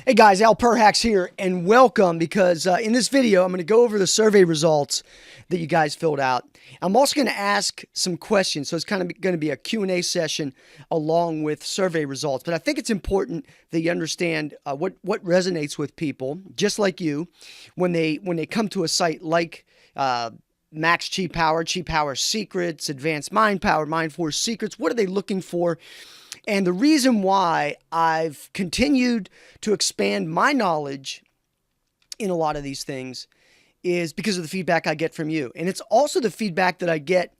Hey guys, Al Perhax here, and welcome because in this video, I'm going to go over the survey results that you guys filled out. I'm also going to ask some questions, so it's kind of going to be a Q&A session along with survey results. But I think it's important that you understand what resonates with people, just like you, when they come to a site like Max Chi Power Secrets, Advanced Mind Power, Mind Force Secrets. What are they looking for? And the reason why I've continued to expand my knowledge in a lot of these things is because of the feedback I get from you. And it's also the feedback that I get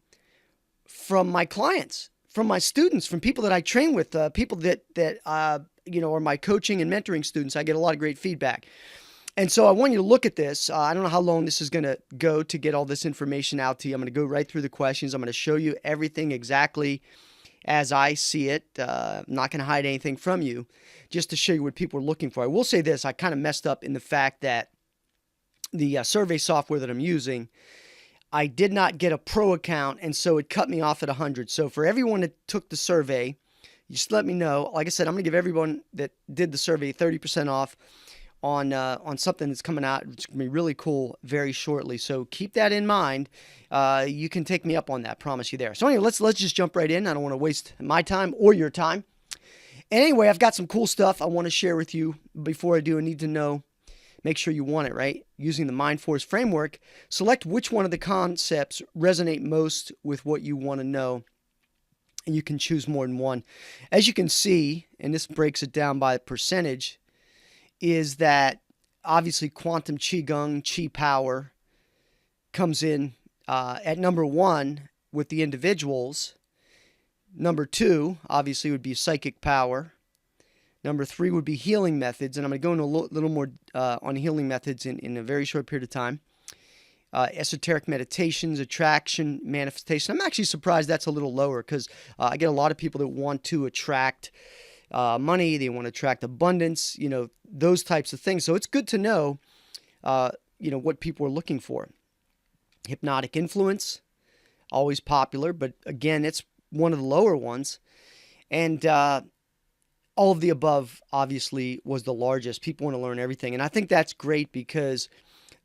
from my clients, from my students, from people that I train with, people that are my coaching and mentoring students. I get a lot of great feedback. And so I want you to look at this. I don't know how long this is going to go to get all this information out to you. I'm going to go right through the questions. I'm going to show you everything exactly as I see it. I'm not going to hide anything from you, just to show you what people are looking for. I will say this, I kind of messed up in the fact that the survey software that I'm using, I did not get a pro account, and so it cut me off at 100. So for everyone that took the survey, just let me know. Like I said, I'm going to give everyone that did the survey 30% off on something that's coming out. It's going to be really cool very shortly. So keep that in mind. You can take me up on that. Promise you there. So anyway, let's just jump right in. I don't want to waste my time or your time. And anyway, I've got some cool stuff I want to share with you. Before I do, I need to know, make sure you want it, right? Using the Mind Force framework, select which one of the concepts resonate most with what you want to know. And you can choose more than one. As you can see, and this breaks it down by percentage, is that obviously quantum Qigong, Chi power, comes in at number one with the individuals. Number two, obviously, would be psychic power. Number three would be healing methods, and I'm going to go into a little more on healing methods in a very short period of time. Esoteric meditations, attraction, manifestation. I'm actually surprised that's a little lower because I get a lot of people that want to attract money, they want to attract abundance, those types of things. So it's good to know, what people are looking for. Hypnotic influence, always popular, but again, it's one of the lower ones. And all of the above, obviously, was the largest. People want to learn everything. And I think that's great because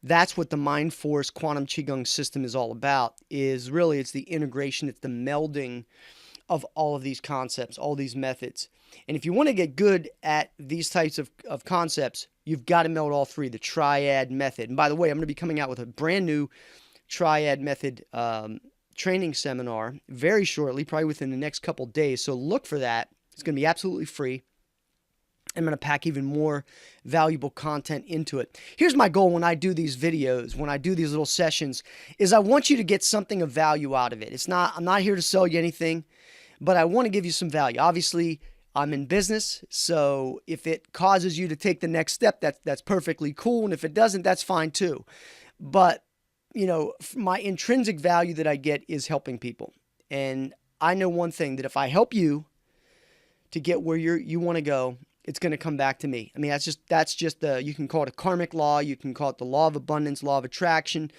that's what the Mind Force Quantum Qigong system is all about, is really it's the integration, it's the melding of all of these concepts, all these methods. And if you want to get good at these types of concepts, you've got to meld all three, the triad method. And by the way, I'm going to be coming out with a brand new triad method training seminar very shortly, probably within the next couple days. So look for that. It's going to be absolutely free. I'm going to pack even more valuable content into it. Here's my goal when I do these videos, when I do these little sessions, is I want you to get something of value out of it. I'm not here to sell you anything, but I want to give you some value. Obviously, I'm in business, so if it causes you to take the next step, that's perfectly cool. And if it doesn't, that's fine too. But, my intrinsic value that I get is helping people. And I know one thing, that if I help you to get where you want to go, it's going to come back to me. I mean, that's just you can call it a karmic law. You can call it the law of abundance, law of attraction,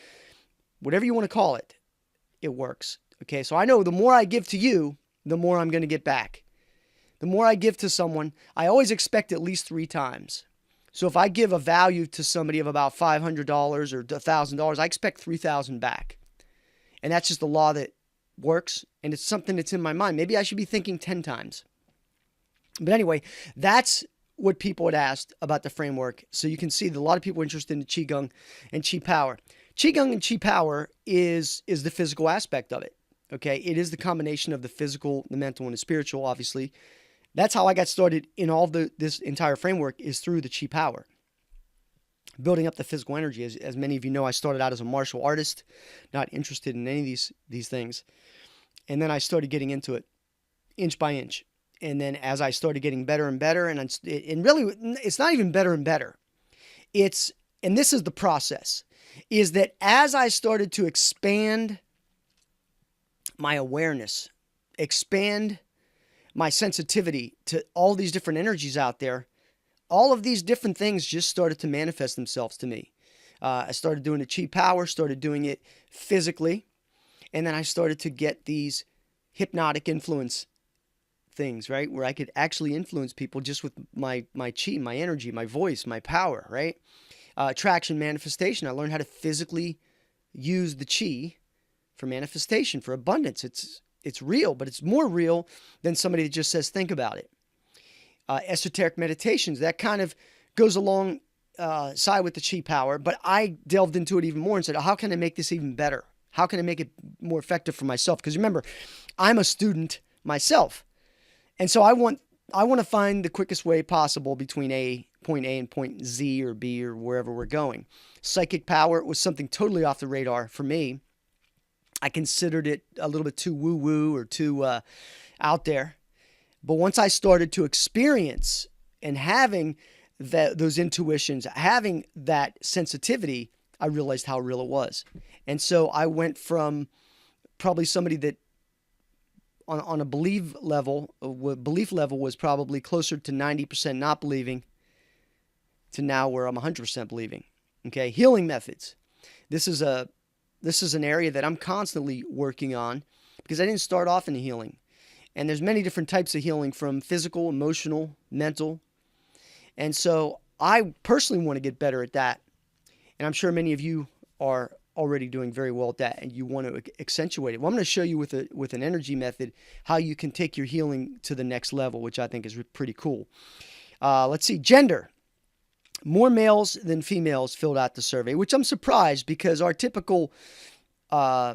whatever you want to call it. It works. Okay. So I know the more I give to you, the more I'm going to get back. The more I give to someone, I always expect at least 3 times. So if I give a value to somebody of about $500 or $1,000, I expect 3,000 back. And that's just the law that works. And it's something that's in my mind. Maybe I should be thinking 10 times. But anyway, that's what people had asked about the framework. So you can see that a lot of people are interested in Qigong and Chi power. Qigong and Chi power is the physical aspect of it. Okay, it is the combination of the physical, the mental, and the spiritual, obviously. That's how I got started in all of this entire framework, is through the Chi power. Building up the physical energy. As many of you know, I started out as a martial artist, not interested in any of these things. And then I started getting into it inch by inch. And then as I started getting better and better, and really, it's not even better and better. And this is the process, is that as I started to expand my awareness, expand my sensitivity to all these different energies out there, all of these different things just started to manifest themselves to me. I started doing the Chi power, started doing it physically, and then I started to get these hypnotic influence things, right? Where I could actually influence people just with my chi, my energy, my voice, my power, right? Attraction, manifestation. I learned how to physically use the chi for manifestation, for abundance. It's real, but it's more real than somebody that just says, think about it. Esoteric meditations, that kind of goes along side with the chi power, but I delved into it even more and said, how can I make this even better? How can I make it more effective for myself? Because remember, I'm a student myself. And so I want to find the quickest way possible between point A and point Z or B or wherever we're going. Psychic power was something totally off the radar for me. I considered it a little bit too woo-woo or too out there. But once I started to experience and having those intuitions, having that sensitivity, I realized how real it was. And so I went from probably somebody that on a belief level was probably closer to 90% not believing to now where I'm 100% believing. Okay, healing methods. This is an area that I'm constantly working on because I didn't start off in healing. And there's many different types of healing, from physical, emotional, mental. And so I personally want to get better at that. And I'm sure many of you are already doing very well at that and you want to accentuate it. Well, I'm going to show you with an energy method how you can take your healing to the next level, which I think is pretty cool. Let's see, gender. More males than females filled out the survey, which I'm surprised because our typical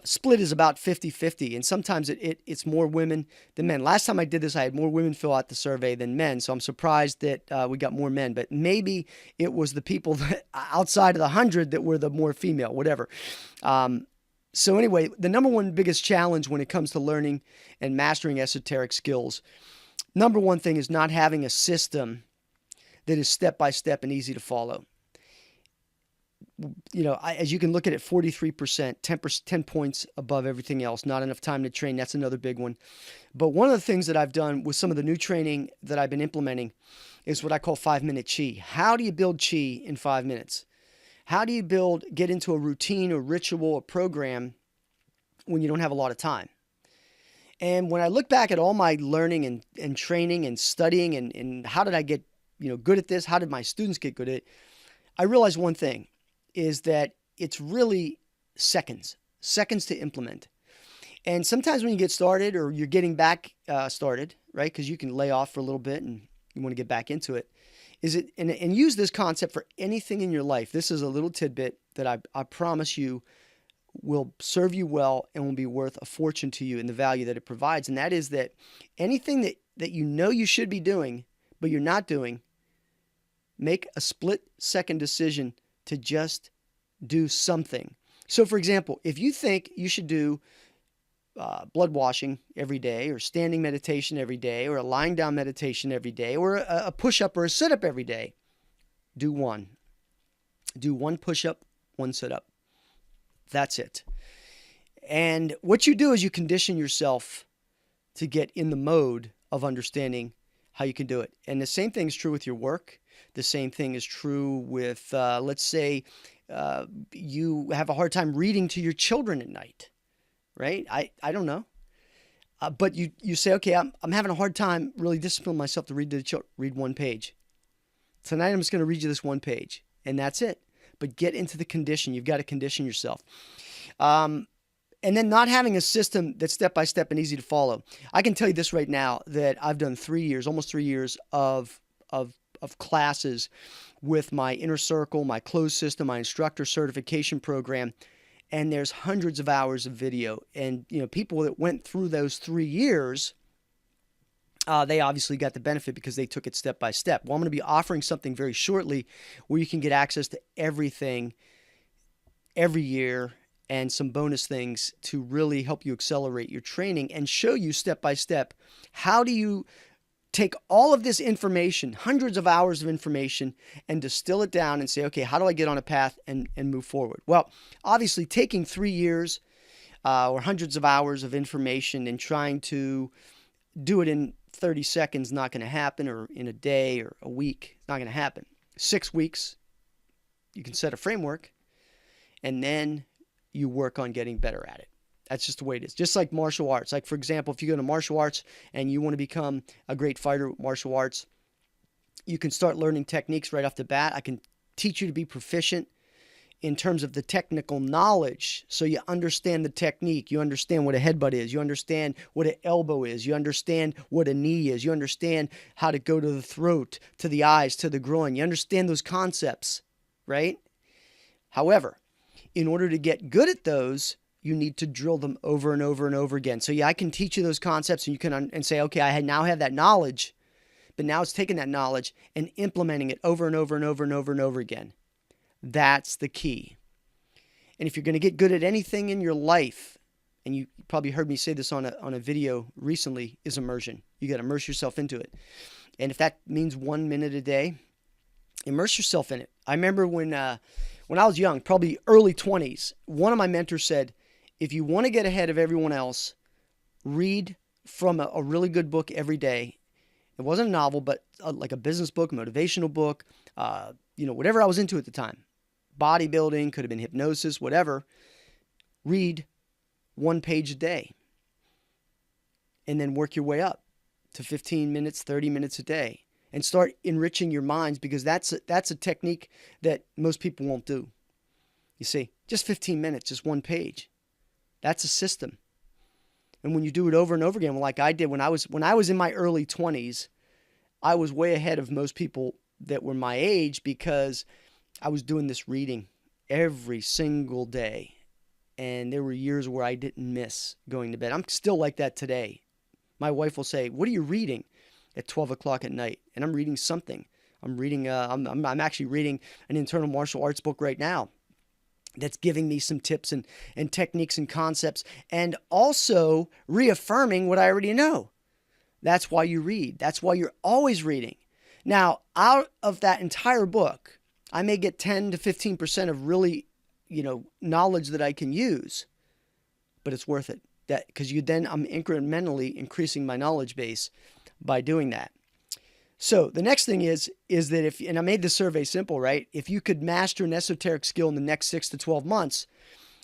split is about 50-50, and sometimes it's more women than men. Last time I did this, I had more women fill out the survey than men, so I'm surprised that we got more men, but maybe it was the people that, outside of the 100 that were the more female, whatever. So anyway, the number one biggest challenge when it comes to learning and mastering esoteric skills, number one thing is not having a system that is step-by-step and easy to follow. You know, as you can look at it, 43%, 10 points above everything else, not enough time to train. That's another big one. But one of the things that I've done with some of the new training that I've been implementing is what I call 5-minute chi. How do you build chi in 5 minutes? How do you get into a routine, a ritual, a program when you don't have a lot of time? And when I look back at all my learning and training and studying and how did I get good at this? How did my students get good at it? I realized one thing is that it's really seconds to implement. And sometimes when you get started or you're getting back started, right? Because you can lay off for a little bit and you want to get back into it. And use this concept for anything in your life. This is a little tidbit that I promise you will serve you well and will be worth a fortune to you in the value that it provides. And that is that anything that you know you should be doing, but you're not doing, make a split-second decision to just do something. So, for example, if you think you should do blood washing every day, or standing meditation every day, or a lying down meditation every day, or a push-up or a sit-up every day, do one. Do one push-up, one sit-up. That's it. And what you do is you condition yourself to get in the mode of understanding how you can do it. And the same thing is true with your work. The same thing is true with, let's say, you have a hard time reading to your children at night, right? I don't know. But you say, okay, I'm having a hard time really disciplining myself to read to the children. Read one page. Tonight I'm just going to read you this one page, and that's it. But get into the condition. You've got to condition yourself. And then not having a system that's step-by-step and easy to follow. I can tell you this right now, that I've done almost 3 years of classes with my inner circle, my closed system, my instructor certification program, and there's hundreds of hours of video. And people that went through those 3 years, they obviously got the benefit because they took it step by step. Well, I'm going to be offering something very shortly where you can get access to everything every year and some bonus things to really help you accelerate your training and show you step by step how do you take all of this information, hundreds of hours of information, and distill it down and say, okay, how do I get on a path and move forward? Well, obviously taking 3 years or hundreds of hours of information and trying to do it in 30 seconds not going to happen, or in a day or a week, not going to happen. 6 weeks, you can set a framework, and then you work on getting better at it. That's just the way it is. Just like martial arts. Like, for example, if you go to martial arts and you want to become a great fighter with martial arts, you can start learning techniques right off the bat. I can teach you to be proficient in terms of the technical knowledge. So you understand the technique. You understand what a headbutt is. You understand what an elbow is. You understand what a knee is. You understand how to go to the throat, to the eyes, to the groin. You understand those concepts, right? However, in order to get good at those, you need to drill them over and over and over again. So yeah, I can teach you those concepts and you can and say, okay, I now have that knowledge, but now it's taking that knowledge and implementing it over and over and over and over and over again. That's the key. And if you're going to get good at anything in your life, and you probably heard me say this on a video recently, is immersion. You got to immerse yourself into it. And if that means 1 minute a day, immerse yourself in it. I remember when I was young, probably early 20s, one of my mentors said, if you want to get ahead of everyone else, read from a really good book every day. It wasn't a novel, but like a business book, motivational book, whatever I was into at the time. Bodybuilding, could have been hypnosis, whatever. Read 1 page a day. And then work your way up to 15 minutes, 30 minutes a day. And start enriching your minds, because that's a technique that most people won't do. You see, just 15 minutes, just 1 page. That's a system. And when you do it over and over again, like I did when I was in my early 20s, I was way ahead of most people that were my age, because I was doing this reading every single day. And there were years where I didn't miss going to bed. I'm still like that today. My wife will say, "What are you reading?" at 12 o'clock at night. And I'm reading something. I'm actually reading an internal martial arts book right now that's giving me some tips and techniques and concepts, and also reaffirming what I already know. That's why you read. That's why you're always reading. Now, out of that entire book, I may get 10 to 15% of really, knowledge that I can use, but it's worth it. Because I'm incrementally increasing my knowledge base by doing that. So the next thing is that and I made the survey simple, right? If you could master an esoteric skill in the next 6 to 12 months,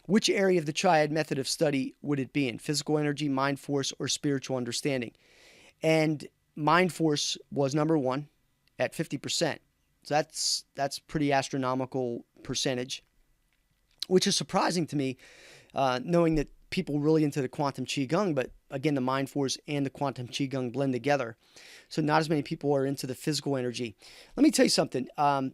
which area of the triad method of study would it be in? Physical energy, mind force, or spiritual understanding? And mind force was number 1 at 50%. So that's pretty astronomical percentage, which is surprising to me, knowing that people really into the quantum Qigong, but again, the mind force and the quantum Qigong blend together. So not as many people are into the physical energy. Let me tell you something. I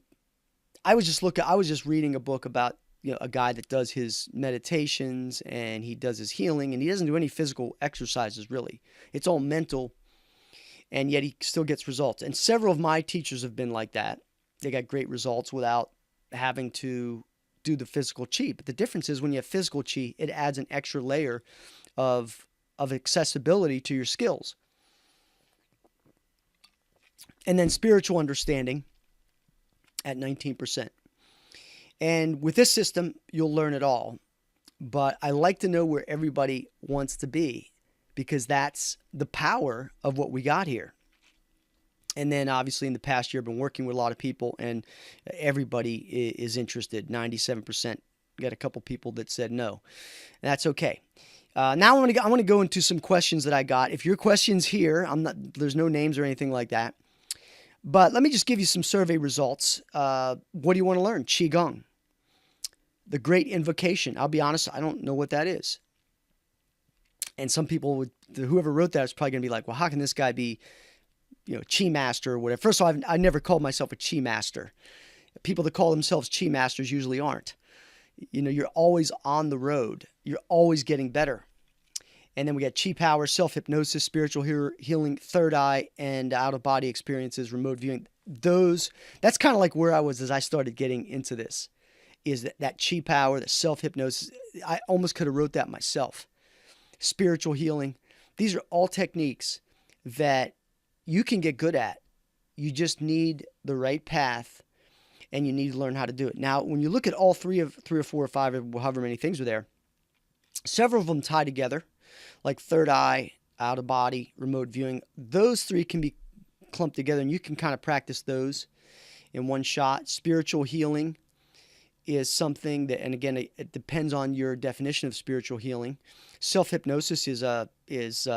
was just reading a book about a guy that does his meditations and he does his healing, and he doesn't do any physical exercises really. It's all mental, and yet he still gets results. And several of my teachers have been like that. They got great results without having to do the physical chi. But the difference is when you have physical chi, it adds an extra layer of accessibility to your skills. And then spiritual understanding at 19%. And with this system, you'll learn it all. But I like to know where everybody wants to be, because that's the power of what we got here. And then obviously in the past year, I've been working with a lot of people, and everybody is interested. 97%. Got a couple people that said no. And that's okay. Now I want to go into some questions that I got. If your question's here, there's no names or anything like that. But let me just give you some survey results. What do you want to learn? Qigong. The Great Invocation. I'll be honest, I don't know what that is. And some people whoever wrote that is probably going to be like, well, how can this guy be Chi master or whatever? First of all, I never called myself a Chi master. People that call themselves Chi masters usually aren't. You're always on the road. You're always getting better. And then we got Chi power, self-hypnosis, spiritual healing, third eye, and out-of-body experiences, remote viewing. That's kind of like where I was as I started getting into this, is that Chi power, the self-hypnosis. I almost could have wrote that myself. Spiritual healing. These are all techniques that you can get good at. You just need the right path, and you need to learn how to do it. Now, when you look at all three or four or five, or however many things are there, several of them tie together, like third eye, out of body, remote viewing. Those three can be clumped together, and you can kind of practice those in one shot. Spiritual healing is something that, and again, it depends on your definition of spiritual healing. Self-hypnosis is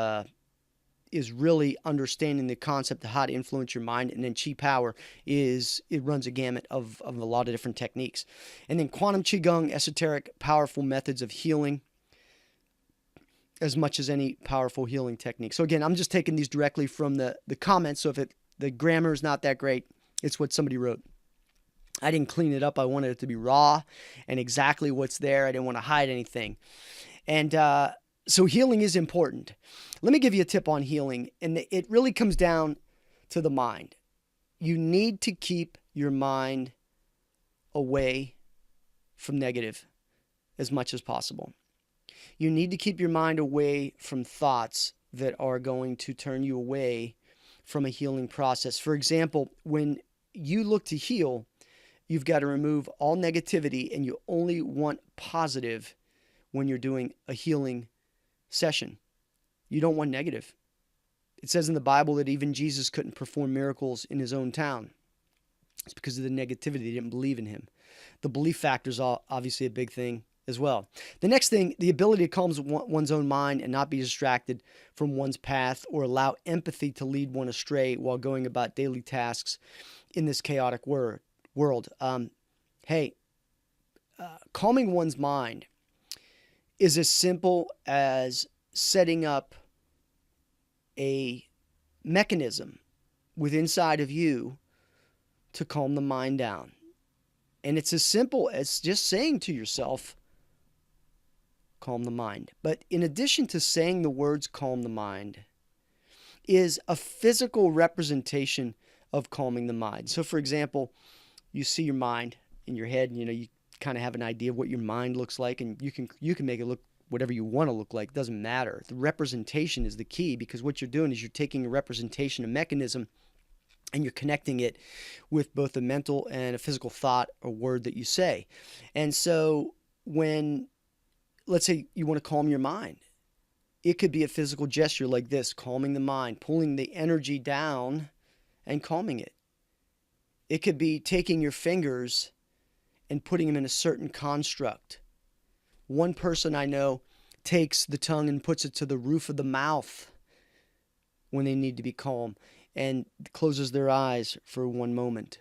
really understanding the concept of how to influence your mind. And then Qi Power it runs a gamut of a lot of different techniques. And then quantum Qigong, esoteric, powerful methods of healing, as much as any powerful healing technique. So again, I'm just taking these directly from the comments. So if the grammar is not that great, it's what somebody wrote. I didn't clean it up. I wanted it to be raw and exactly what's there. I didn't want to hide anything. And so healing is important. Let me give you a tip on healing. And it really comes down to the mind. You need to keep your mind away from negative as much as possible. You need to keep your mind away from thoughts that are going to turn you away from a healing process. For example, when you look to heal, you've got to remove all negativity, and you only want positive when you're doing a healing session. You don't want negative. It says in the Bible that even Jesus couldn't perform miracles in his own town. It's because of the negativity. They didn't believe in him. The belief factor is obviously a big thing as well. The next thing, the ability to calm one's own mind and not be distracted from one's path, or allow empathy to lead one astray while going about daily tasks in this chaotic world. Calming one's mind is as simple as setting up a mechanism within inside of you to calm the mind down. And it's as simple as just saying to yourself, calm the mind. But in addition to saying the words calm the mind, is a physical representation of calming the mind. So for example, you see your mind in your head, and you kind of have an idea of what your mind looks like, and you can make it look whatever you want to look like. It doesn't matter. The representation is the key, because what you're doing is you're taking a representation, a mechanism, and you're connecting it with both a mental and a physical thought or word that you say. And so when, let's say you want to calm your mind, it could be a physical gesture like this, calming the mind, pulling the energy down and calming it. It could be taking your fingers and putting them in a certain construct. One person I know takes the tongue and puts it to the roof of the mouth when they need to be calm, and closes their eyes for one moment.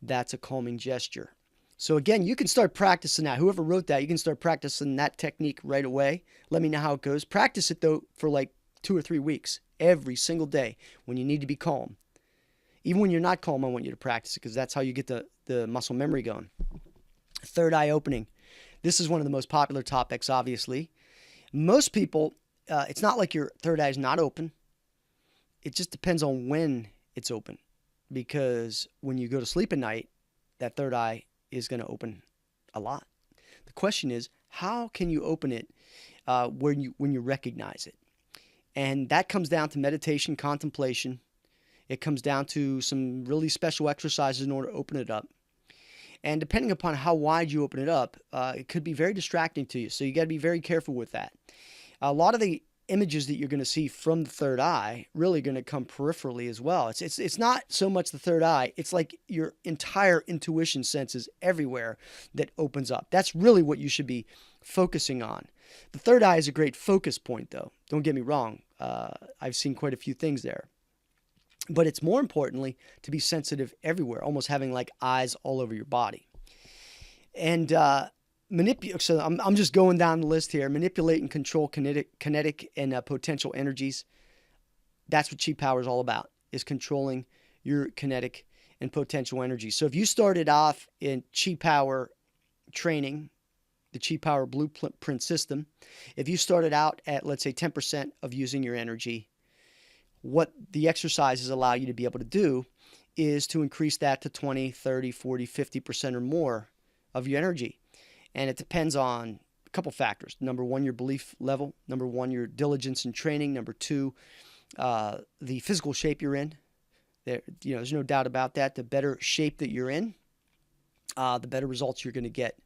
That's a calming gesture. So again, you can start practicing that. Whoever wrote that, you can start practicing that technique right away. Let me know how it goes. Practice it though for like 2 or 3 weeks, every single day when you need to be calm. Even when you're not calm, I want you to practice it, because that's how you get the muscle memory going. Third eye opening. This is one of the most popular topics, obviously. Most people, it's not like your third eye is not open. It just depends on when it's open, because when you go to sleep at night, that third eye is going to open a lot. The question is, how can you open it when you recognize it? And that comes down to meditation, contemplation. It comes down to some really special exercises in order to open it up. And depending upon how wide you open it up, it could be very distracting to you. So you got to be very careful with that. A lot of the images that you're going to see from the third eye really going to come peripherally as well. It's not so much the third eye. It's like your entire intuition senses everywhere that opens up. That's really what you should be focusing on. The third eye is a great focus point, though. Don't get me wrong. I've seen quite a few things there. But it's more importantly to be sensitive everywhere, almost having like eyes all over your body. And so I'm just going down the list here. Manipulate and control kinetic and potential energies. That's what Qi Power is all about, is controlling your kinetic and potential energy. So if you started off in Qi Power training, the Qi Power blueprint system, if you started out at, let's say, 10% of using your energy, what the exercises allow you to be able to do is to increase that to 20, 30, 40, 50% or more of your energy. And it depends on a couple factors. Number one, your belief level. Number one, your diligence in training. Number two, the physical shape you're in. There's no doubt about that. The better shape that you're in, the better results you're going to get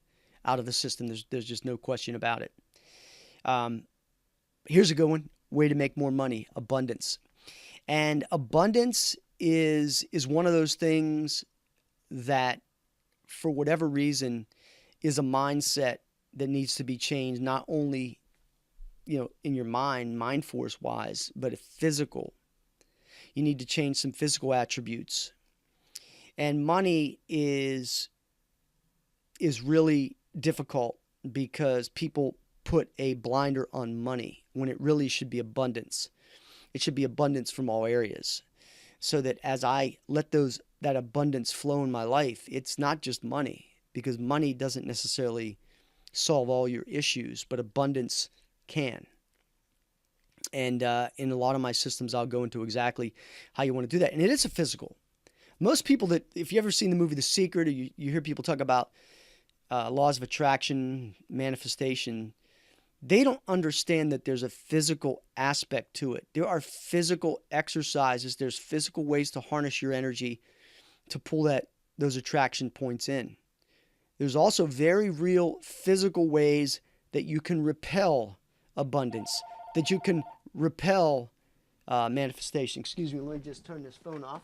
out of the system. There's just no question about it. Here's a good one. Way to make more money. Abundance. And abundance is one of those things that, for whatever reason, is a mindset that needs to be changed, not only, in your mind force wise, but physical. You need to change some physical attributes. And money is really difficult because people put a blinder on money when it really should be abundance. It should be abundance from all areas. So that as I let that abundance flow in my life, it's not just money, because money doesn't necessarily solve all your issues, but abundance can. And in a lot of my systems, I'll go into exactly how you want to do that. And it is a physical. Most people that, if you ever seen the movie The Secret, or you hear people talk about laws of attraction, manifestation, they don't understand that there's a physical aspect to it. There are physical exercises. There's physical ways to harness your energy to pull those attraction points in. There's also very real physical ways that you can repel abundance, that you can repel manifestation. Excuse me, let me just turn this phone off.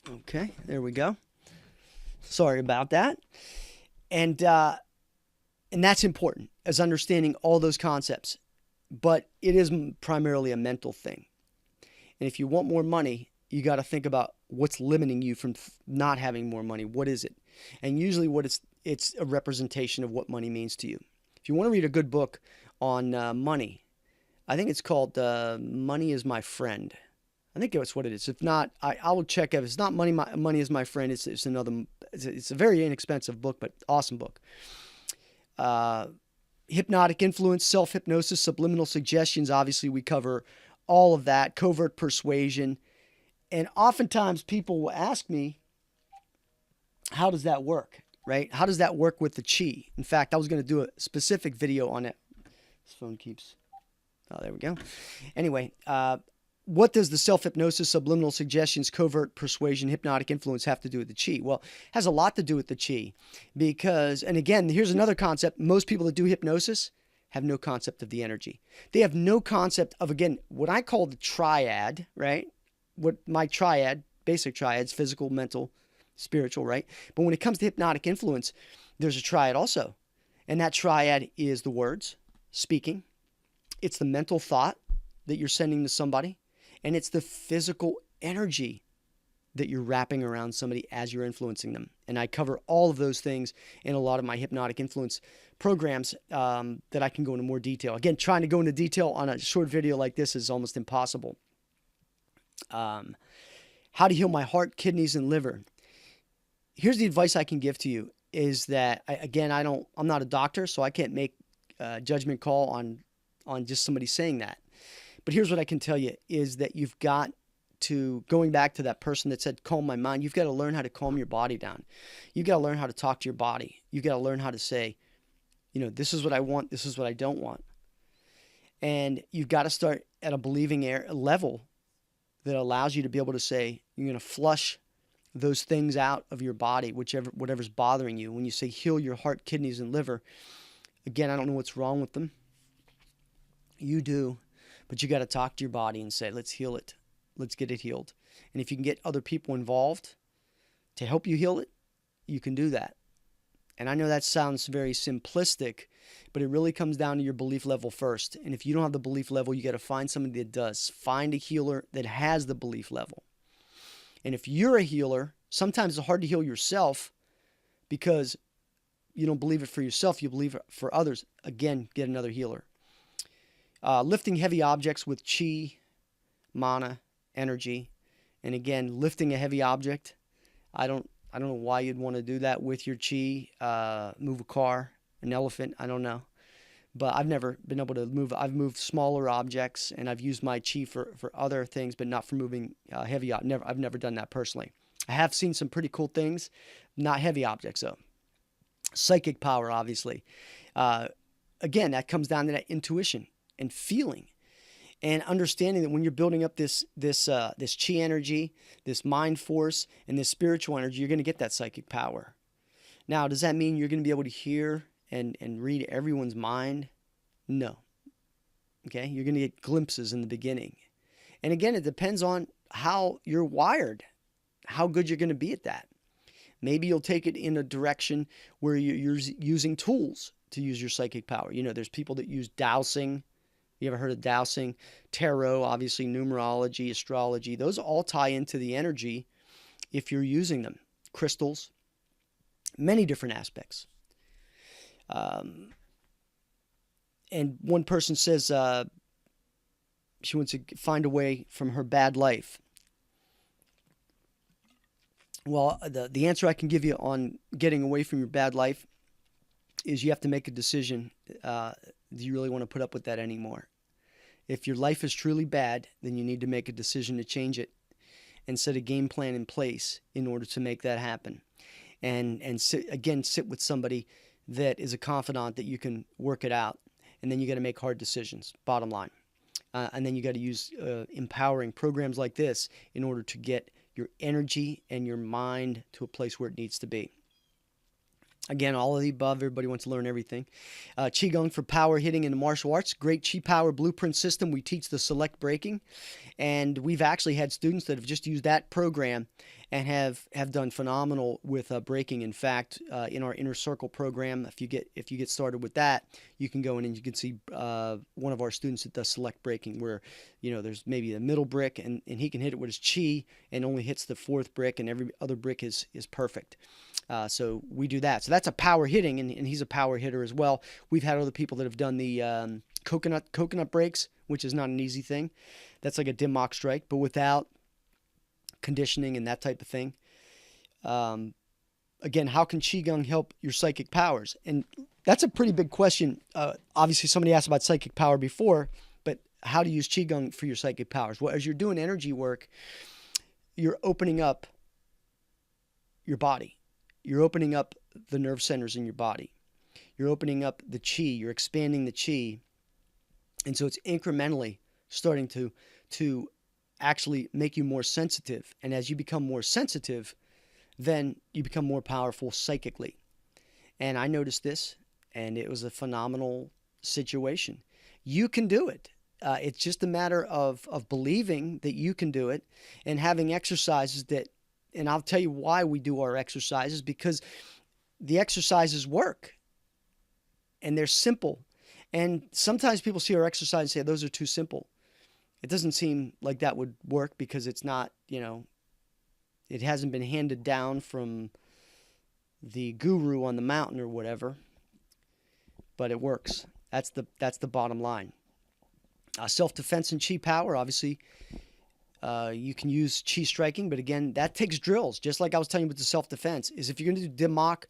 Okay, there we go. Sorry about that. And that's important, as understanding all those concepts. But it is primarily a mental thing. And if you want more money, you got to think about what's limiting you from not having more money. What is it? And usually it's a representation of what money means to you. If you want to read a good book on money, I think it's called Money is My Friend. I think that's what it is. If not, I will check. If it's not Money is My Friend, it's another. It's a very inexpensive book, but awesome book. Hypnotic influence, self-hypnosis, subliminal suggestions. Obviously, we cover all of that. Covert persuasion. And oftentimes people will ask me, how does that work, right? How does that work with the Qi? In fact, I was going to do a specific video on it. This phone keeps... Oh, there we go. Anyway, what does the self-hypnosis, subliminal suggestions, covert persuasion, hypnotic influence have to do with the Qi? Well, it has a lot to do with the Qi because, and again, here's another concept. Most people that do hypnosis have no concept of the energy. They have no concept of, again, what I call the triad, right? What my triad, basic triads, physical, mental, spiritual, right? But when it comes to hypnotic influence, there's a triad also. And that triad is the words, speaking. It's the mental thought that you're sending to somebody. And it's the physical energy that you're wrapping around somebody as you're influencing them. And I cover all of those things in a lot of my hypnotic influence programs that I can go into more detail. Again, trying to go into detail on a short video like this is almost impossible. How to heal my heart, kidneys, and liver. Here's the advice I can give to you is that, I'm not a doctor, so I can't make a judgment call on just somebody saying that. But here's what I can tell you is that you've got to, going back to that person that said, calm my mind, you've got to learn how to calm your body down. You've got to learn how to talk to your body. You've got to learn how to say, this is what I want, this is what I don't want. And you've got to start at a believing level that allows you to be able to say, you're going to flush those things out of your body, whatever's bothering you. When you say heal your heart, kidneys, and liver, again, I don't know what's wrong with them. You do. But you got to talk to your body and say, let's heal it. Let's get it healed. And if you can get other people involved to help you heal it, you can do that. And I know that sounds very simplistic, but it really comes down to your belief level first. And if you don't have the belief level, you got to find somebody that does. Find a healer that has the belief level. And if you're a healer, sometimes it's hard to heal yourself because you don't believe it for yourself. You believe it for others. Again, get another healer. Lifting heavy objects with Qi, mana, energy. And again, lifting a heavy object, I don't know why you'd want to do that with your Qi. Move a car, an elephant, I don't know. But I've never been able to move. I've moved smaller objects, and I've used my Qi for other things, but not for moving heavy objects. I've never done that personally. I have seen some pretty cool things, not heavy objects though. Psychic power, obviously. Again, that comes down to that intuition and feeling. And understanding that when you're building up this Qi energy, this mind force, and this spiritual energy, you're going to get that psychic power. Now, does that mean you're going to be able to hear and read everyone's mind? No. Okay? You're going to get glimpses in the beginning. And again, it depends on how you're wired, how good you're going to be at that. Maybe you'll take it in a direction where you're using tools to use your psychic power. You know, there's people that use dowsing. You ever heard of dowsing? Tarot, obviously, numerology, astrology. Those all tie into the energy if you're using them. Crystals, many different aspects. And one person says she wants to find a way from her bad life. Well, the answer I can give you on getting away from your bad life is you have to make a decision. Do you really want to put up with that anymore? If your life is truly bad, then you need to make a decision to change it and set a game plan in place in order to make that happen. And sit with somebody that is a confidant that you can work it out. And then you got to make hard decisions, bottom line. And then you got to use empowering programs like this in order to get your energy and your mind to a place where it needs to be. Again, all of the above. Everybody wants to learn everything. Qigong for power hitting in the martial arts. Great Qi Power blueprint system. We teach the select breaking. And we've actually had students that have just used that program and have done phenomenal with breaking. In fact, in our inner circle program, if you get started with that, you can go in and you can see one of our students that does select breaking, where there's maybe a middle brick and he can hit it with his chi and only hits the fourth brick, and every other brick is perfect. So we do that. So that's a power hitting, and he's a power hitter as well. We've had other people that have done the coconut breaks, which is not an easy thing. That's like a dim mock strike, but without conditioning and that type of thing. Again, how can Qigong help your psychic powers? And that's a pretty big question. Obviously, somebody asked about psychic power before, but how to use Qigong for your psychic powers? Well, as you're doing energy work, you're opening up your body. You're opening up the nerve centers in your body. You're opening up the Qi. You're expanding the Qi. And so it's incrementally starting to actually make you more sensitive. And as you become more sensitive, then you become more powerful psychically. And I noticed this, and it was a phenomenal situation. You can do it. It's just a matter of believing that you can do it and having exercises that, and I'll tell you why we do our exercises, because the exercises work and they're simple. And sometimes people see our exercise and say, those are too simple. It doesn't seem like that would work because it's not, it hasn't been handed down from the guru on the mountain or whatever, but it works. That's the bottom line. Self-defense and Qi power, obviously, you can use Qi striking, but again, that takes drills. Just like I was telling you with the self-defense, is if you're going to do dim mock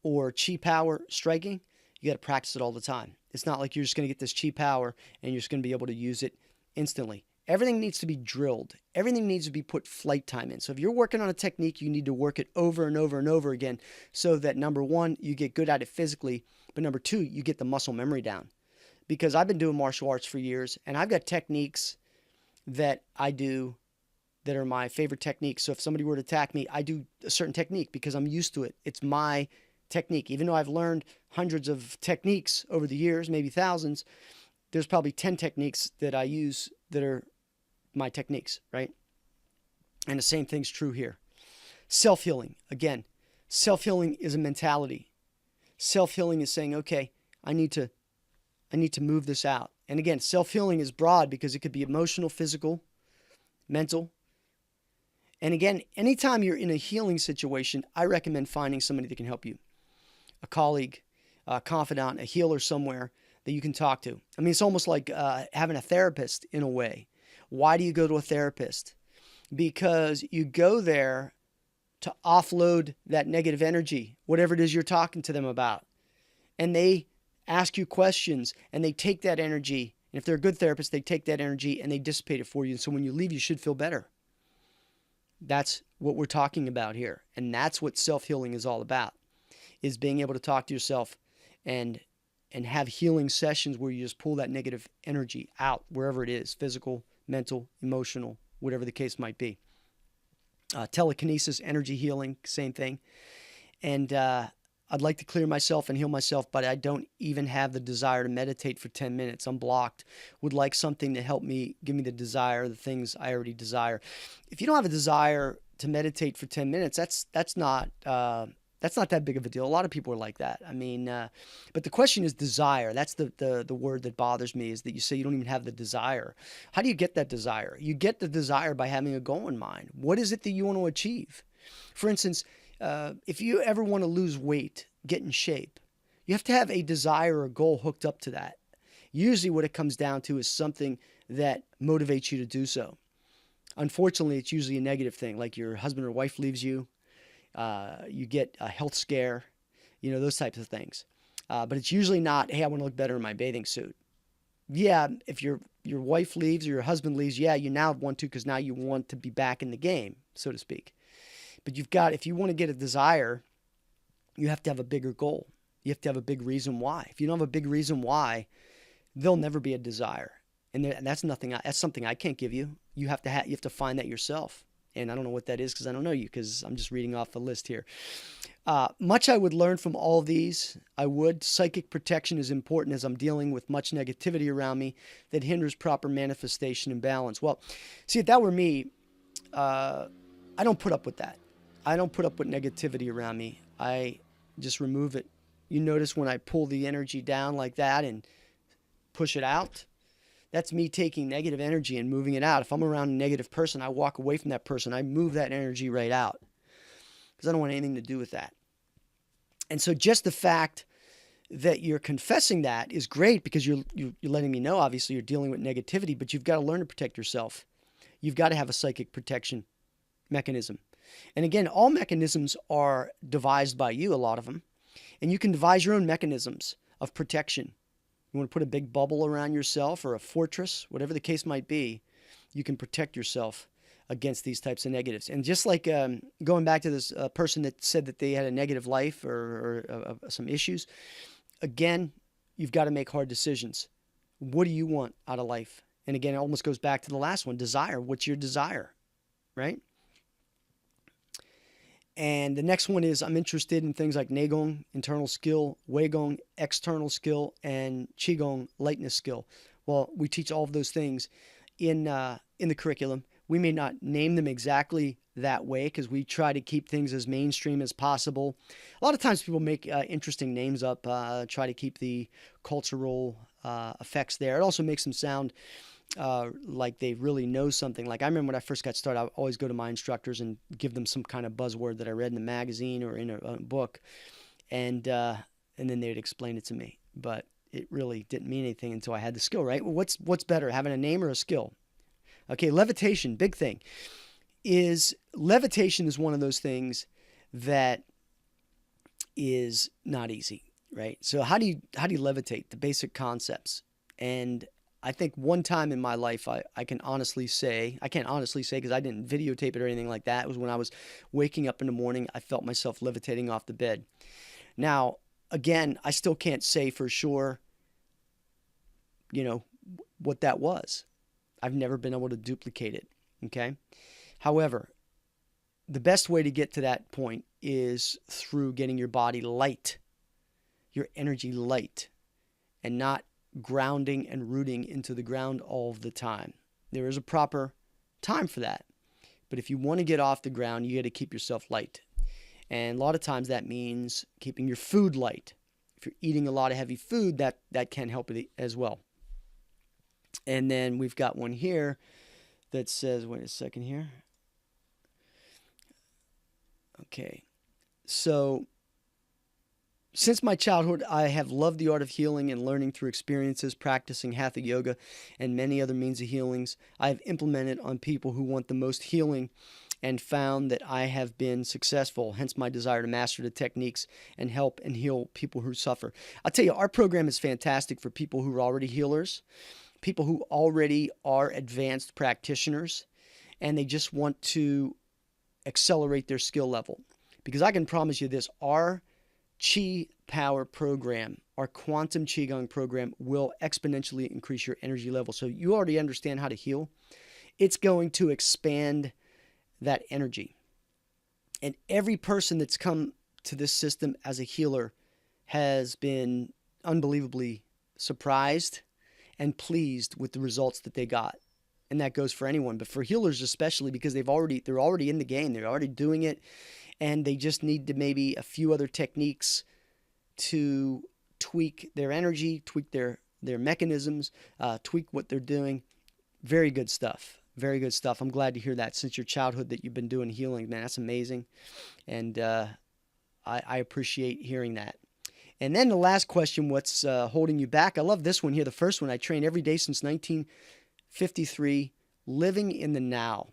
or Qi power striking, you got to practice it all the time. It's not like you're just going to get this Qi power and you're just going to be able to use it instantly. Everything needs to be drilled. Everything needs to be put flight time in. So if you're working on a technique, you need to work it over and over and over again so that, number one, you get good at it physically, but number two, you get the muscle memory down. Because I've been doing martial arts for years, and I've got techniques that I do that are my favorite techniques. So if somebody were to attack me, I do a certain technique because I'm used to it. It's my technique. Even though I've learned hundreds of techniques over the years, maybe thousands, there's probably 10 techniques that I use that are my techniques, right? And the same thing's true here. Self-healing. Again, self-healing is a mentality. Self-healing is saying, okay, I need to move this out. And again, self-healing is broad because it could be emotional, physical, mental. And again, anytime you're in a healing situation, I recommend finding somebody that can help you. A colleague, a confidant, a healer somewhere that you can talk to. I mean, it's almost like having a therapist in a way. Why do you go to a therapist? Because you go there to offload that negative energy, whatever it is you're talking to them about. And they ask you questions and they take that energy. And if they're a good therapist, they take that energy and they dissipate it for you. And so when you leave, you should feel better. That's what we're talking about here. And that's what self-healing is all about, is being able to talk to yourself and have healing sessions where you just pull that negative energy out, wherever it is, physical, mental, emotional, whatever the case might be. Telekinesis, energy healing, same thing. And I'd like to clear myself and heal myself, but I don't even have the desire to meditate for 10 minutes. I'm blocked. Would like something to help me, give me the desire, the things I already desire. If you don't have a desire to meditate for 10 minutes, that's not that big of a deal. A lot of people are like that. I mean, but the question is desire. That's the word that bothers me, is that you say you don't even have the desire. How do you get that desire? You get the desire by having a goal in mind. What is it that you want to achieve? For instance, if you ever want to lose weight, get in shape, you have to have a desire or a goal hooked up to that. Usually what it comes down to is something that motivates you to do so. Unfortunately, it's usually a negative thing, like your husband or wife leaves you, you get a health scare, those types of things. But it's usually not, hey, I want to look better in my bathing suit. Yeah, if your wife leaves or your husband leaves, yeah, you now want to, because now you want to be back in the game, so to speak. But if you want to get a desire, you have to have a bigger goal. You have to have a big reason why. If you don't have a big reason why, there'll never be a desire. And that's something I can't give you. You have to find that yourself. And I don't know what that is, because I don't know you, because I'm just reading off the list here. Much I would learn from all of these. Psychic protection is important, as I'm dealing with much negativity around me that hinders proper manifestation and balance. Well, see, if that were me, I don't put up with that. I don't put up with negativity around me. I just remove it. You notice when I pull the energy down like that and push it out, that's me taking negative energy and moving it out. If I'm around a negative person, I walk away from that person. I move that energy right out, because I don't want anything to do with that. And so just the fact that you're confessing that is great, because you're letting me know, obviously, you're dealing with negativity, but you've got to learn to protect yourself. You've got to have a psychic protection mechanism. And again, all mechanisms are devised by you, a lot of them. And you can devise your own mechanisms of protection. You want to put a big bubble around yourself, or a fortress, whatever the case might be, you can protect yourself against these types of negatives. And just like going back to this person that said that they had a negative life or some issues, again, you've got to make hard decisions. What do you want out of life? And again, it almost goes back to the last one, desire. What's your desire, right? And the next one is, I'm interested in things like Neigong, internal skill, Weigong, external skill, and Qigong, lightness skill. Well, we teach all of those things in the curriculum. We may not name them exactly that way, because we try to keep things as mainstream as possible. A lot of times people make interesting names up, try to keep the cultural effects there. It also makes them sound like they really know something. Like I remember when I first got started, I would always go to my instructors and give them some kind of buzzword that I read in the magazine or in a book, and then they'd explain it to me. But it really didn't mean anything until I had the skill, right? Well, what's better, having a name or a skill? Okay, levitation, big thing. Levitation is one of those things that is not easy, right? So how do you levitate? The basic concepts. And I think one time in my life, I can't honestly say because I didn't videotape it or anything like that. It was when I was waking up in the morning, I felt myself levitating off the bed. Now, again, I still can't say for sure, what that was. I've never been able to duplicate it, okay? However, the best way to get to that point is through getting your body light, your energy light, and not grounding and rooting into the ground all of the time. There is a proper time for that. But if you want to get off the ground, you got to keep yourself light. And a lot of times that means keeping your food light. If you're eating a lot of heavy food, that can help it as well. And then we've got one here that says, wait a second here. Okay. So, since my childhood, I have loved the art of healing and learning through experiences, practicing hatha yoga and many other means of healings. I have implemented on people who want the most healing and found that I have been successful, hence my desire to master the techniques and help and heal people who suffer. I'll tell you, our program is fantastic for people who are already healers, people who already are advanced practitioners, and they just want to accelerate their skill level. Because I can promise you this, our Qi Power program, our Quantum Qigong program, will exponentially increase your energy level. So you already understand how to heal. It's going to expand that energy. And every person that's come to this system as a healer has been unbelievably surprised and pleased with the results that they got. And that goes for anyone, but for healers especially, because they're already in the game. They're already doing it, and they just need to maybe a few other techniques to tweak their energy, tweak their mechanisms, tweak what they're doing. Very good stuff. Very good stuff. I'm glad to hear that since your childhood that you've been doing healing, man. That's amazing, and I appreciate hearing that. And then the last question, what's holding you back? I love this one here. The first one, I train every day since 1953, living in the now.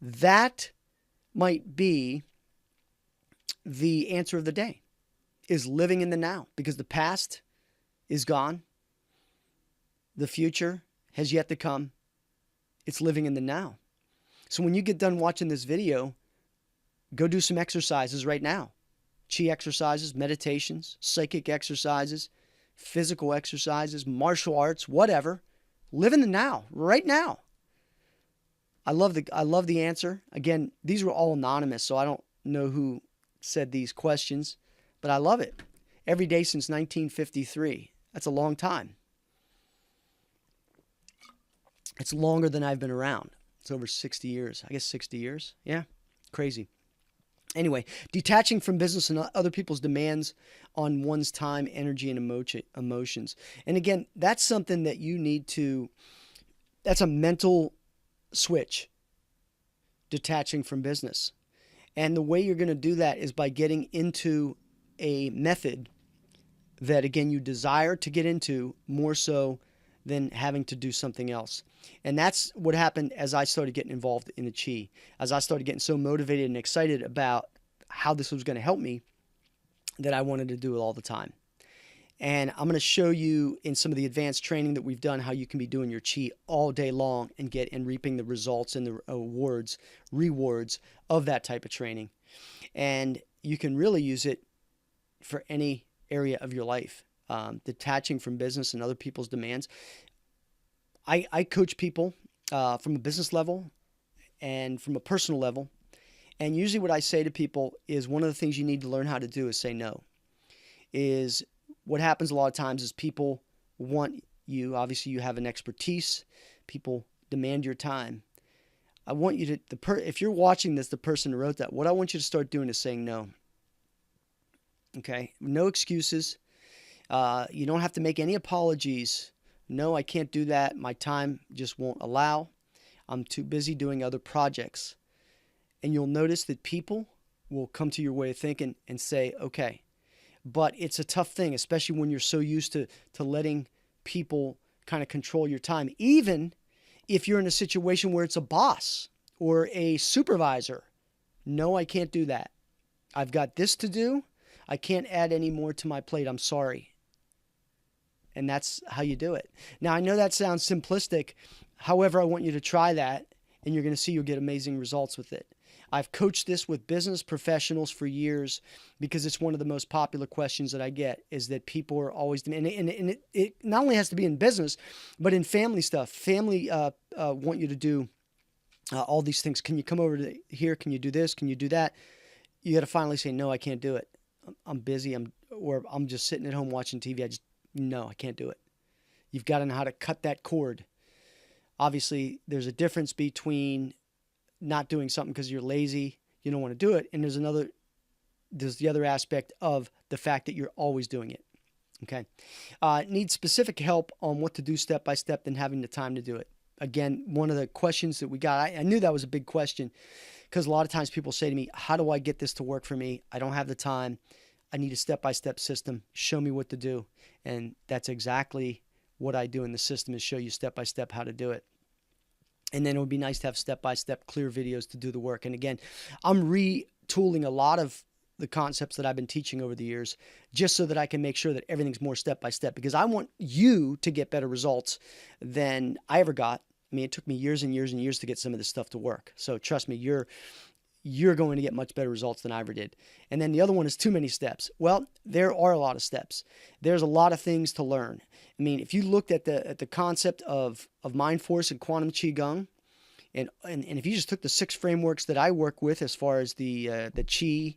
That might be the answer of the day, is living in the now, because the past is gone. The future has yet to come. It's living in the now. So when you get done watching this video, go do some exercises right now. Qi exercises, meditations, psychic exercises, physical exercises, martial arts, whatever. Live in the now, right now. I love the answer. Again, these were all anonymous, so I don't know who said these questions, but I love it. Every day since 1953. That's a long time. It's longer than I've been around. It's over 60 years. I guess 60 years. Yeah, crazy. Anyway, detaching from business and other people's demands on one's time, energy, and emotions. And again, that's something that you need to, that's a mental switch, detaching from business. And the way you're going to do that is by getting into a method that, again, you desire to get into more so than having to do something else. And that's what happened as I started getting involved in the Qi. As I started getting so motivated and excited about how this was going to help me, that I wanted to do it all the time. And I'm going to show you in some of the advanced training that we've done how you can be doing your Qi all day long and reaping the results and the rewards of that type of training. And you can really use it for any area of your life. Detaching from business and other people's demands. I coach people from a business level and from a personal level. And usually what I say to people is one of the things you need to learn how to do is say no. Is what happens a lot of times is people want you, obviously you have an expertise, people demand your time. I want you to, if you're watching this, the person who wrote that, what I want you to start doing is saying no. Okay? No excuses. You don't have to make any apologies. No, I can't do that. My time just won't allow. I'm too busy doing other projects. And you'll notice that people will come to your way of thinking and say, okay. But it's a tough thing, especially when you're so used to letting people kind of control your time. Even if you're in a situation where it's a boss or a supervisor. No, I can't do that. I've got this to do. I can't add any more to my plate. I'm sorry. And that's how you do it. Now, I know that sounds simplistic. However, I want you to try that, and you're going to see you'll get amazing results with it. I've coached this with business professionals for years because it's one of the most popular questions that I get is that people are always, and it not only has to be in business, but in family stuff. Family want you to do all these things. Can you come over to here? Can you do this? Can you do that? You got to finally say, no, I can't do it. I'm busy. Or I'm just sitting at home watching TV. No, I can't do it. You've got to know how to cut that cord. Obviously, there's a difference between not doing something because you're lazy, you don't want to do it, and there's the other aspect of the fact that you're always doing it. Okay, need specific help on what to do step by step than having the time to do it. Again, one of the questions that we got, I knew that was a big question because a lot of times people say to me, how do I get this to work for me? I don't have the time. I need a step-by-step system. Show me what to do. And that's exactly what I do in the system is show you step-by-step how to do it. And then it would be nice to have step-by-step clear videos to do the work. And again, I'm retooling a lot of the concepts that I've been teaching over the years just so that I can make sure that everything's more step-by-step because I want you to get better results than I ever got. I mean, it took me years and years and years to get some of this stuff to work. So trust me, you're going to get much better results than I ever did. And then the other one is too many steps. Well, there are a lot of steps. There's a lot of things to learn. I mean, if you looked at the concept of mind force and quantum Qigong, and if you just took the 6 frameworks that I work with as far as the Qi,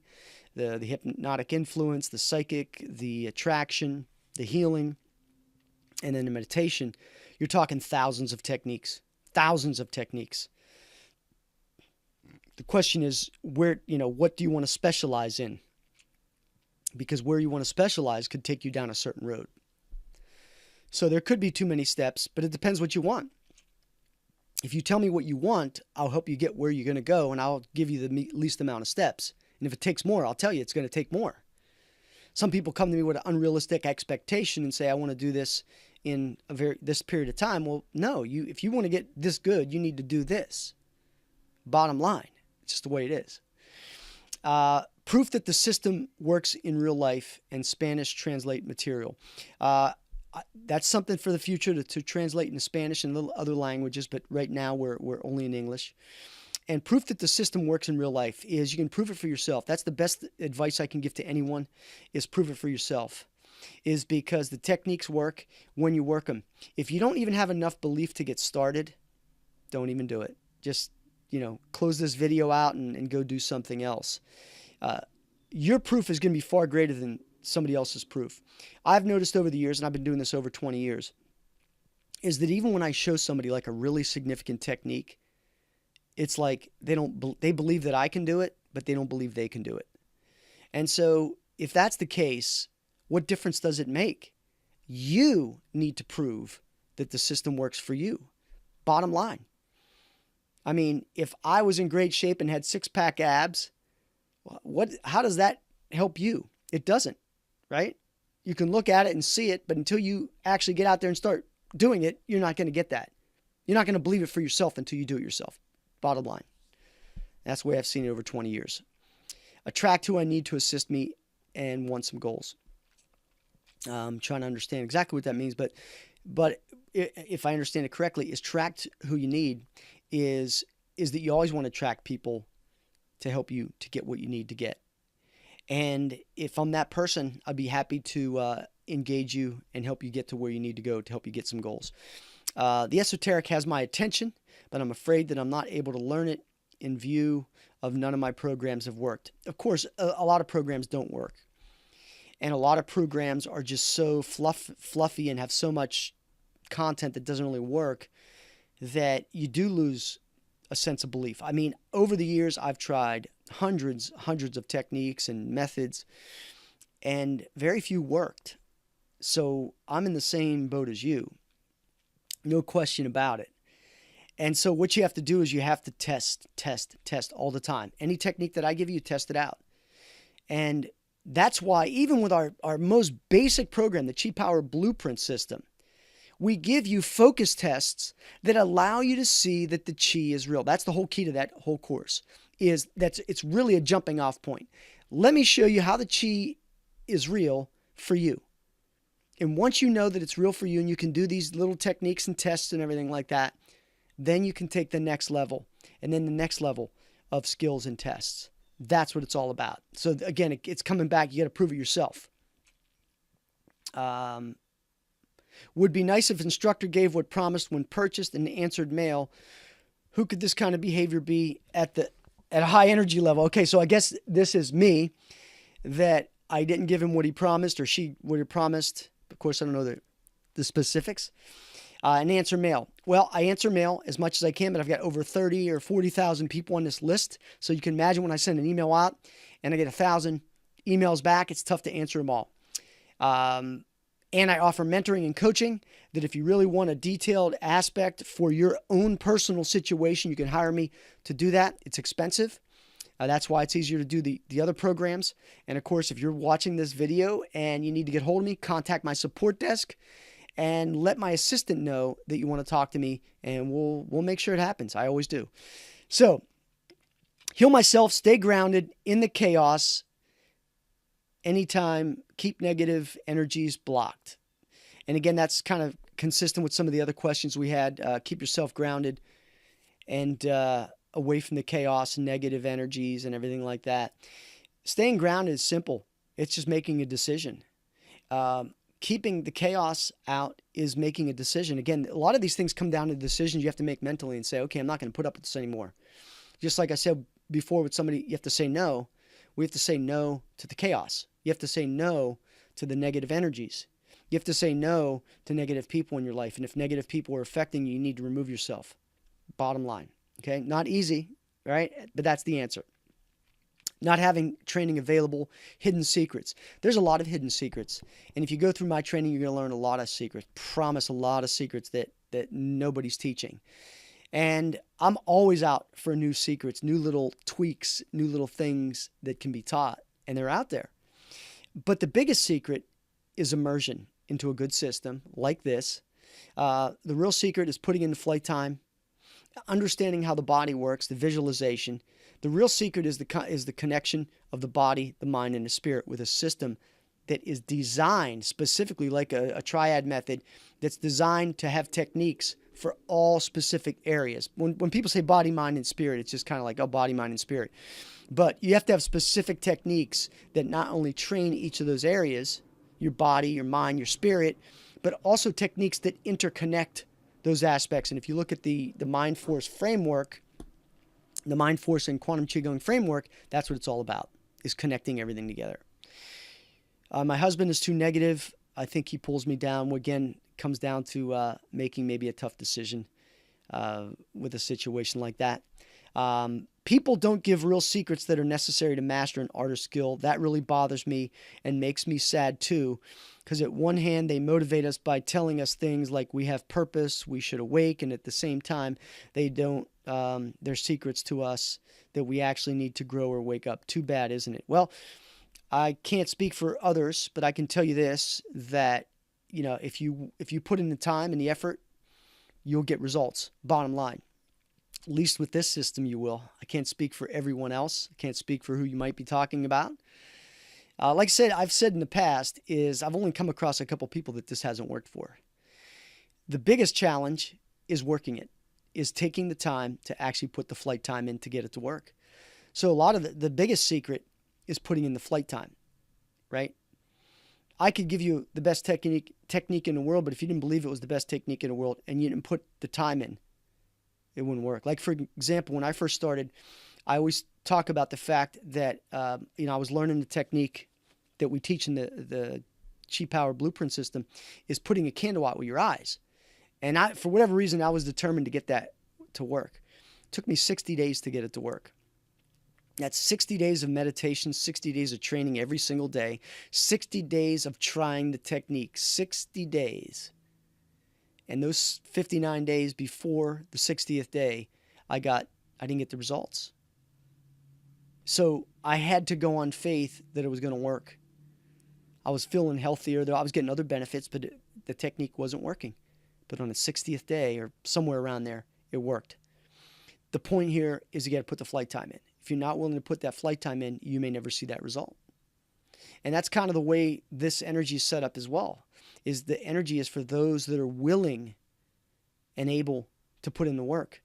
the hypnotic influence, the psychic, the attraction, the healing, and then the meditation, you're talking thousands of techniques. thousands of techniques. The question is, what do you want to specialize in? Because where you want to specialize could take you down a certain road. So there could be too many steps, but it depends what you want. If you tell me what you want, I'll help you get where you're going to go, and I'll give you the least amount of steps. And if it takes more, I'll tell you it's going to take more. Some people come to me with an unrealistic expectation and say, I want to do this in this period of time. Well, no, if you want to get this good, you need to do this. Bottom line, it's just the way it is. Proof that the system works in real life and Spanish translate material. That's something for the future to translate into Spanish and little other languages, but right now we're only in English. And proof that the system works in real life is you can prove it for yourself. That's the best advice I can give to anyone, is prove it for yourself. Is because the techniques work when you work them. If you don't even have enough belief to get started, don't even do it. Just, close this video out and go do something else. Your proof is going to be far greater than somebody else's proof. I've noticed over the years, and I've been doing this over 20 years, is that even when I show somebody like a really significant technique, it's like they believe that I can do it, but they don't believe they can do it. And so if that's the case, what difference does it make? You need to prove that the system works for you. Bottom line. I mean, if I was in great shape and had six-pack abs, how does that help you? It doesn't, right? You can look at it and see it, but until you actually get out there and start doing it, you're not going to get that. You're not going to believe it for yourself until you do it yourself. Bottom line. That's the way I've seen it over 20 years. Attract who I need to assist me and want some goals. I'm trying to understand exactly what that means, but if I understand it correctly, is attract who you need is that you always want to attract people to help you to get what you need to get. And if I'm that person, I'd be happy to engage you and help you get to where you need to go to help you get some goals. The esoteric has my attention, but I'm afraid that I'm not able to learn it in view of none of my programs have worked. Of course, a lot of programs don't work. And a lot of programs are just so fluffy and have so much content that doesn't really work that you do lose a sense of belief. I mean, over the years, I've tried hundreds of techniques and methods, and very few worked. So I'm in the same boat as you. No question about it. And so what you have to do is you have to test all the time. Any technique that I give you, test it out. And that's why even with our most basic program, the Chi Power Blueprint System, we give you focus tests that allow you to see that the Chi is real. That's the whole key to that whole course, is that it's really a jumping off point. Let me show you how the Chi is real for you. And once you know that it's real for you and you can do these little techniques and tests and everything like that, then you can take the next level and then the next level of skills and tests. That's what it's all about. So again, it's coming back. You got to prove it yourself. Would be nice if instructor gave what promised when purchased and answered mail. Who could this kind of behavior be at a high energy level? Okay, so I guess this is me, that I didn't give him what he promised or she what he promised. Of course, I don't know the specifics. And answer mail. Well, I answer mail as much as I can, but I've got over 30 or 40,000 people on this list. So you can imagine when I send an email out and I get 1,000 emails back, it's tough to answer them all. And I offer mentoring and coaching that if you really want a detailed aspect for your own personal situation, you can hire me to do that. It's expensive. That's why it's easier to do the other programs. And of course, if you're watching this video and you need to get hold of me, contact my support desk and let my assistant know that you want to talk to me, and we'll make sure it happens. I always do. So, heal myself, stay grounded in the chaos. Anytime, keep negative energies blocked. And again, that's kind of consistent with some of the other questions we had. Keep yourself grounded and away from the chaos and negative energies and everything like that. Staying grounded is simple. It's just making a decision. Keeping the chaos out is making a decision. Again, a lot of these things come down to decisions you have to make mentally and say, okay, I'm not going to put up with this anymore. Just like I said before with somebody, you have to say no. We have to say no to the chaos. You have to say no to the negative energies. You have to say no to negative people in your life. And if negative people are affecting you, you need to remove yourself. Bottom line. Okay. Not easy, right? But that's the answer. Not having training available, hidden secrets. There's a lot of hidden secrets. And if you go through my training, you're going to learn a lot of secrets. Promise, a lot of secrets that nobody's teaching. And I'm always out for new secrets, new little tweaks, new little things that can be taught. And they're out there. But the biggest secret is immersion into a good system like this. The real secret is putting in the flight time, understanding how the body works, the visualization. The real secret is the connection of the body, the mind, and the spirit with a system that is designed specifically like a triad method that's designed to have techniques for all specific areas. When people say body, mind, and spirit, it's just kind of like, oh, body, mind, and spirit. But you have to have specific techniques that not only train each of those areas, your body, your mind, your spirit, but also techniques that interconnect those aspects. And if you look at the Mind Force framework, the Mind Force and Quantum Qigong framework, that's what it's all about, is connecting everything together. My husband is too negative. I think he pulls me down. Again, comes down to making maybe a tough decision with a situation like that. People don't give real secrets that are necessary to master an art or skill. That really bothers me and makes me sad too, because at one hand, they motivate us by telling us things like we have purpose, we should awake, and at the same time, they don't. They're secrets to us that we actually need to grow or wake up. Too bad, isn't it? Well, I can't speak for others, but I can tell you this, that if you put in the time and the effort, you'll get results. Bottom line. At least with this system, you will. I can't speak for everyone else. I can't speak for who you might be talking about. Like I said, I've said in the past, is I've only come across a couple people that this hasn't worked for. The biggest challenge is working it, is taking the time to actually put the flight time in to get it to work. So a lot of the biggest secret is putting in the flight time, right? I could give you the best technique in the world, but if you didn't believe it was the best technique in the world and you didn't put the time in, it wouldn't work. Like, for example, when I first started, I always talk about the fact that, I was learning the technique that we teach in the Chi Power Blueprint system, is putting a candle out with your eyes. And for whatever reason, I was determined to get that to work. It took me 60 days to get it to work. That's 60 days of meditation, 60 days of training every single day, 60 days of trying the technique, 60 days. And those 59 days before the 60th day, I didn't get the results. So I had to go on faith that it was going to work. I was feeling healthier, though I was getting other benefits, but the technique wasn't working. But on the 60th day, or somewhere around there, it worked. The point here is you got to put the flight time in. If you're not willing to put that flight time in, you may never see that result. And that's kind of the way this energy is set up as well, is the energy is for those that are willing and able to put in the work.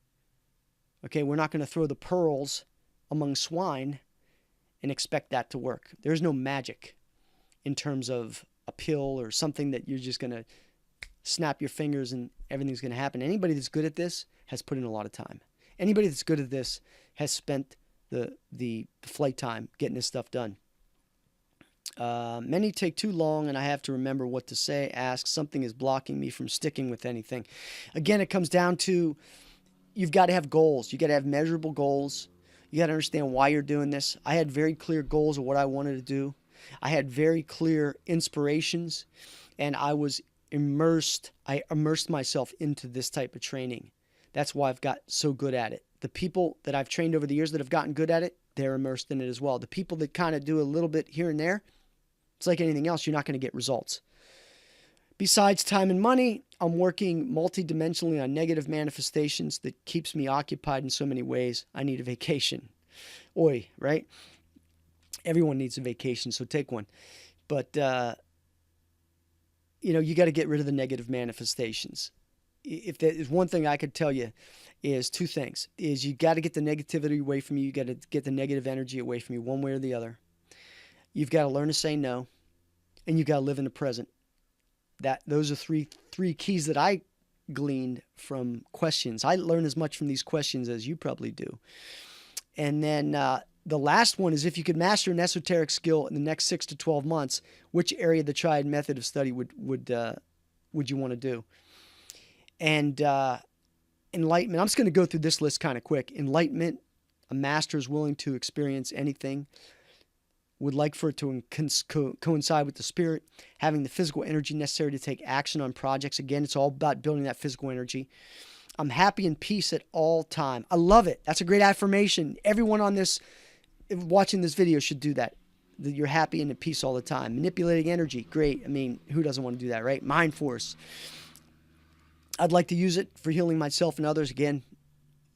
Okay, we're not going to throw the pearls among swine and expect that to work. There's no magic in terms of a pill or something that you're just going to snap your fingers and everything's going to happen. Anybody that's good at this has put in a lot of time. Anybody that's good at this has spent the flight time getting this stuff done. Many take too long and I have to remember what to say, ask. Something is blocking me from sticking with anything. Again, it comes down to, you've got to have goals. You got to have measurable goals. You got to understand why you're doing this. I had very clear goals of what I wanted to do. I had very clear inspirations, and I immersed myself into this type of training. That's why I've got so good at it. The people that I've trained over the years that have gotten good at it, they're immersed in it as well. The people that kind of do a little bit here and there, it's like anything else, you're not going to get results. Besides time and money, I'm working multidimensionally on negative manifestations that keeps me occupied in so many ways. I need a vacation. Oi, right? Everyone needs a vacation, so take one. But, you got to get rid of the negative manifestations. If there's one thing I could tell you, is two things. Is you got to get the negativity away from you. You got to get the negative energy away from you, one way or the other. You've got to learn to say no, and you got to live in the present. Those are three keys that I gleaned from questions. I learn as much from these questions as you probably do. And then the last one is, if you could master an esoteric skill in the next 6 to 12 months, which area of the triad method of study would you want to do? And enlightenment. I'm just going to go through this list kind of quick. Enlightenment, a master is willing to experience anything, would like for it to coincide with the spirit, having the physical energy necessary to take action on projects. Again, it's all about building that physical energy. I'm happy and peace at all time. I love it. That's a great affirmation. Everyone on this, watching this video should do that. That you're happy and at peace all the time. Manipulating energy, great. I mean, who doesn't want to do that, right? Mind force. I'd like to use it for healing myself and others. Again,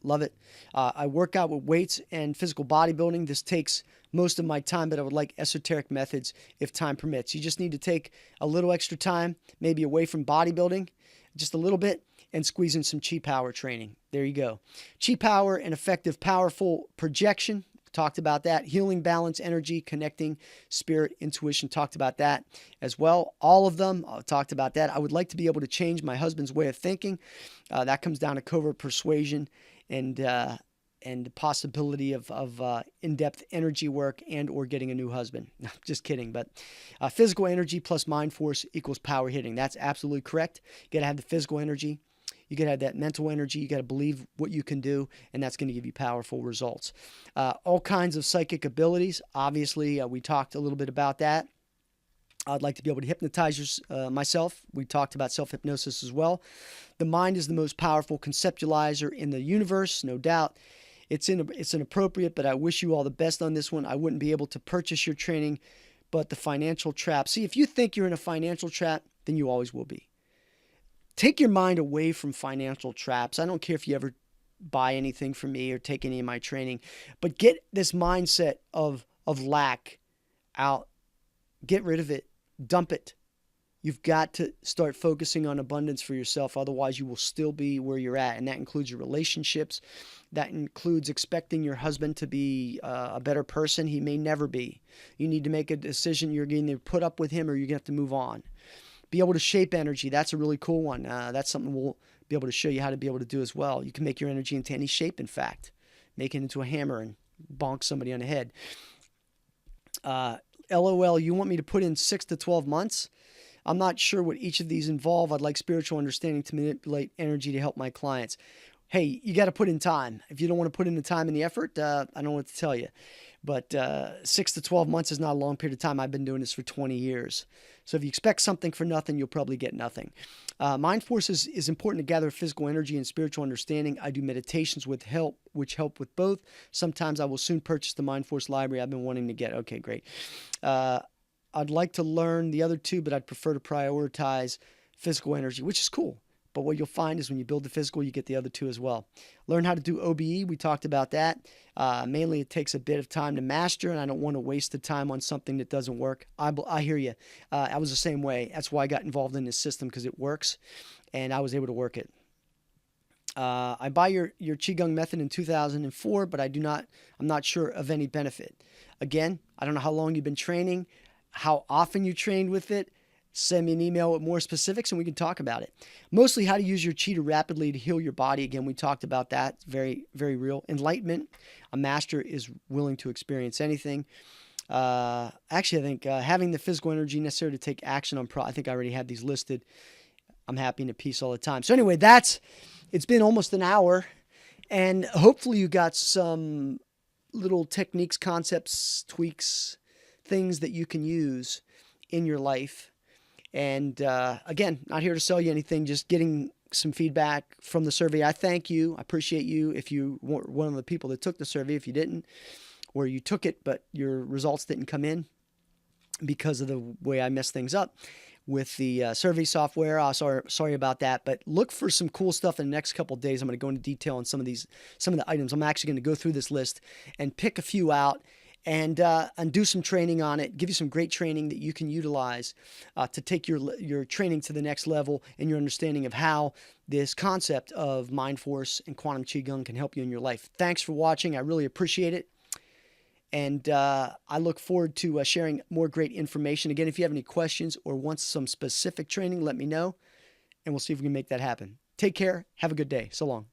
love it. I work out with weights and physical bodybuilding. This takes most of my time, but I would like esoteric methods if time permits. You just need to take a little extra time, maybe away from bodybuilding, just a little bit, and squeeze in some chi power training. There you go. Chi power and effective, powerful projection. Talked about that. Healing, balance, energy, connecting, spirit, intuition. Talked about that as well. All of them, talked about that. I would like to be able to change my husband's way of thinking. That comes down to covert persuasion and the possibility of in-depth energy work and or getting a new husband. Just kidding. But physical energy plus mind force equals power hitting. That's absolutely correct. You got to have the physical energy. You got to have that mental energy. You got to believe what you can do, and that's going to give you powerful results. All kinds of psychic abilities. Obviously, we talked a little bit about that. I'd like to be able to hypnotize myself. We talked about self-hypnosis as well. The mind is the most powerful conceptualizer in the universe, no doubt. It's inappropriate, but I wish you all the best on this one. I wouldn't be able to purchase your training, but the financial trap. See, if you think you're in a financial trap, then you always will be. Take your mind away from financial traps. I don't care if you ever buy anything from me or take any of my training, but get this mindset of lack out. Get rid of it. Dump it. You've got to start focusing on abundance for yourself. Otherwise, you will still be where you're at. And that includes your relationships. That includes expecting your husband to be a better person. He may never be. You need to make a decision. You're going to put up with him or you're going to have to move on. Be able to shape energy. That's a really cool one. That's something we'll be able to show you how to be able to do as well. You can make your energy into any shape, in fact. Make it into a hammer and bonk somebody on the head. LOL, you want me to put in 6 to 12 months? I'm not sure what each of these involve. I'd like spiritual understanding to manipulate energy to help my clients. Hey, you got to put in time. If you don't want to put in the time and the effort, I don't know what to tell you. But 6 to 12 months is not a long period of time. I've been doing this for 20 years. So if you expect something for nothing, you'll probably get nothing. Mind force is important to gather physical energy and spiritual understanding. I do meditations which help with both. Sometimes I will soon purchase the Mind Force library I've been wanting to get. Okay, great. I'd like to learn the other two, but I'd prefer to prioritize physical energy, which is cool. But what you'll find is when you build the physical, you get the other two as well. Learn how to do OBE. We talked about that. Mainly it takes a bit of time to master, and I don't want to waste the time on something that doesn't work. I hear you. I was the same way. That's why I got involved in this system, because it works, and I was able to work it. I buy your Qigong method in 2004, but I'm not sure of any benefit. Again, I don't know how long you've been training, how often you trained with it. Send me an email with more specifics and we can talk about it. Mostly how to use your chi to rapidly to heal your body. Again, we talked about that. Very, very real. Enlightenment. A master is willing to experience anything. Actually, I think having the physical energy necessary to take action on I think I already had these listed. I'm happy and at peace all the time. So anyway, it's been almost an hour, and hopefully you got some little techniques, concepts, tweaks, things that you can use in your life. And again, not here to sell you anything, just getting some feedback from the survey. I thank you. I appreciate you if you were one of the people that took the survey. If you didn't, or you took it, but your results didn't come in because of the way I messed things up with the survey software. Sorry about that, but look for some cool stuff in the next couple of days. I'm going to go into detail on some of the items. I'm actually going to go through this list and pick a few out and do some training on it, give you some great training that you can utilize to take your training to the next level and your understanding of how this concept of Mind Force and Quantum Qigong can help you in your life. Thanks for watching. I really appreciate it. And I look forward to sharing more great information. Again, if you have any questions or want some specific training, let me know, and we'll see if we can make that happen. Take care. Have a good day. So long.